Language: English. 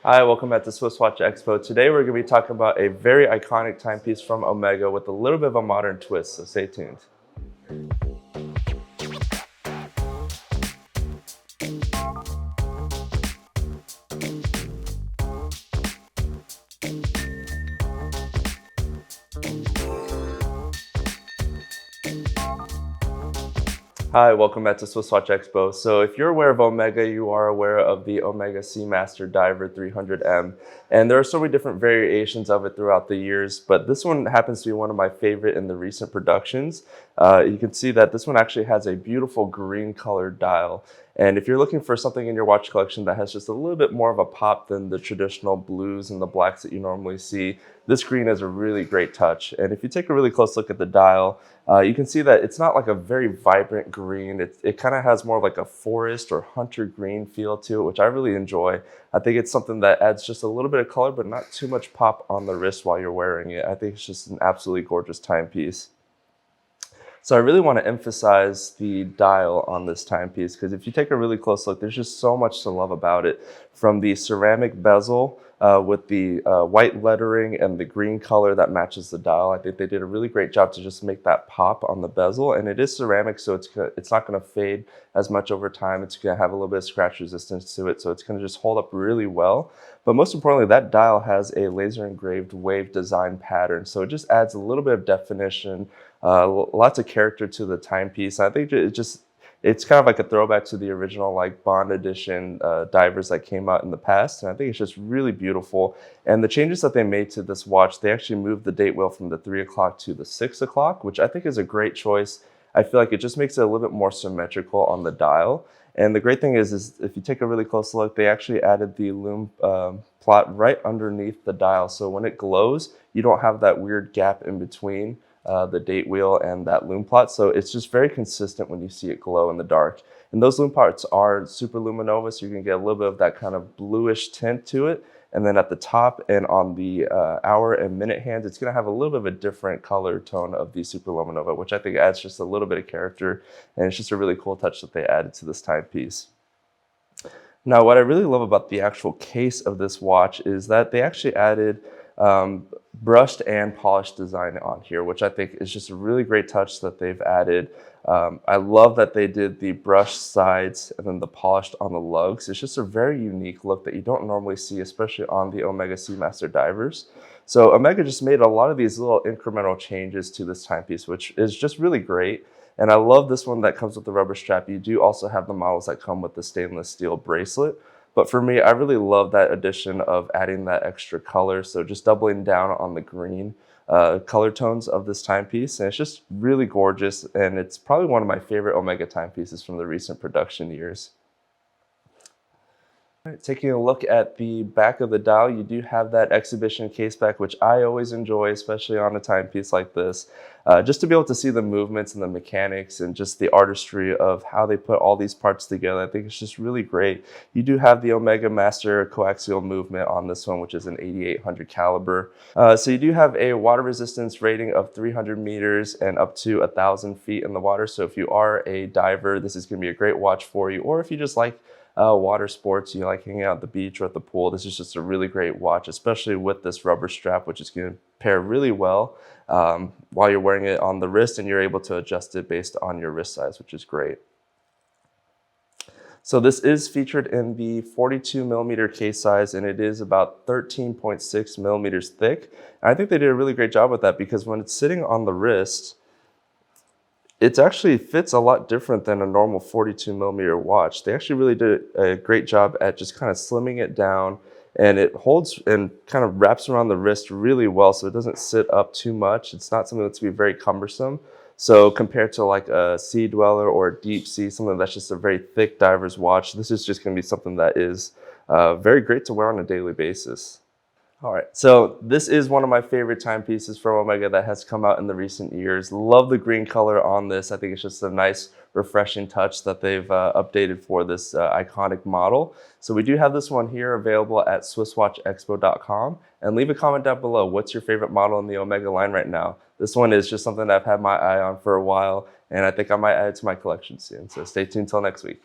Hi, welcome back to Swiss Watch Expo. Today we're going to be talking about a very iconic timepiece from Omega with a little bit of a modern twist, so stay tuned. Hi, welcome back to Swiss Watch Expo. So if you're aware of Omega, you are aware of the Omega Seamaster Diver 300M. And there are so many different variations of it throughout the years, but this one happens to be one of my favorite in the recent productions. You can see that this one actually has a beautiful green colored dial. And if you're looking for something in your watch collection that has just a little bit more of a pop than the traditional blues and the blacks that you normally see, this green is a really great touch. And if you take a really close look at the dial, you can see that it's not like a very vibrant green. It kind of has more of like a forest or hunter green feel to it, which I really enjoy. I think it's something that adds just a little bit of color, but not too much pop on the wrist while you're wearing it. I think it's just an absolutely gorgeous timepiece. So I really want to emphasize the dial on this timepiece because if you take a really close look, there's just so much to love about it. From the ceramic bezel with the white lettering and the green color that matches the dial. I think they did a really great job to just make that pop on the bezel. And it is ceramic, so it's not going to fade as much over time. It's going to have a little bit of scratch resistance to it, so it's going to just hold up really well. But most importantly, that dial has a laser engraved wave design pattern, so it just adds a little bit of definition, lots of character to the timepiece. I think it's kind of like a throwback to the original like Bond edition divers that came out in the past, and I think it's just really beautiful. And the changes that they made to this watch, they actually moved the date wheel from the 3 o'clock to the 6 o'clock, which I think is a great choice. I feel like it just makes it a little bit more symmetrical on the dial. And the great thing is if you take a really close look, they actually added the lume plot right underneath the dial. So when it glows, you don't have that weird gap in between the date wheel and that lume plot. So it's just very consistent when you see it glow in the dark. And those lume plots are super luminous. You can get a little bit of that kind of bluish tint to it. And then at the top and on the hour and minute hands, it's going to have a little bit of a different color tone of the superluminova, which I think adds just a little bit of character. And it's just a really cool touch that they added to this timepiece. Now, what I really love about the actual case of this watch is that they actually added brushed and polished design on here, which I think is just a really great touch that they've added. I love that they did the brushed sides and then the polished on the lugs. It's just a very unique look that you don't normally see, especially on the Omega Seamaster divers. So Omega just made a lot of these little incremental changes to this timepiece, which is just really great. And I love this one that comes with the rubber strap. You do also have the models that come with the stainless steel bracelet. But for me, I really love that addition of adding that extra color. So just doubling down on the green color tones of this timepiece. And it's just really gorgeous. And it's probably one of my favorite Omega timepieces from the recent production years. Taking a look at the back of the dial, you do have that exhibition case back, which I always enjoy, especially on a timepiece like this. Just to be able to see the movements and the mechanics and just the artistry of how they put all these parts together, I think it's just really great. You do have the Omega Master coaxial movement on this one, which is an 8800 caliber. So you do have a water resistance rating of 300 meters and up to 1,000 feet in the water. So if you are a diver, this is going to be a great watch for you. Or if you just like water sports, you like hanging out at the beach or at the pool, this is just a really great watch, especially with this rubber strap, which is going to pair really well while you're wearing it on the wrist, and you're able to adjust it based on your wrist size, which is great. So this is featured in the 42 millimeter case size, and it is about 13.6 millimeters thick. And I think they did a really great job with that because when it's sitting on the wrist, it actually fits a lot different than a normal 42 millimeter watch. They actually really did a great job at just kind of slimming it down, and it holds and kind of wraps around the wrist really well so it doesn't sit up too much. It's not something that's going to be very cumbersome. So compared to like a sea dweller or a deep sea, something that's just a very thick diver's watch, this is just going to be something that is very great to wear on a daily basis. All right, so this is one of my favorite timepieces from Omega that has come out in the recent years. Love the green color on this. I think it's just a nice, refreshing touch that they've updated for this iconic model. So we do have this one here available at SwissWatchExpo.com. And leave a comment down below. What's your favorite model in the Omega line right now? This one is just something I've had my eye on for a while, and I think I might add it to my collection soon. So stay tuned till next week.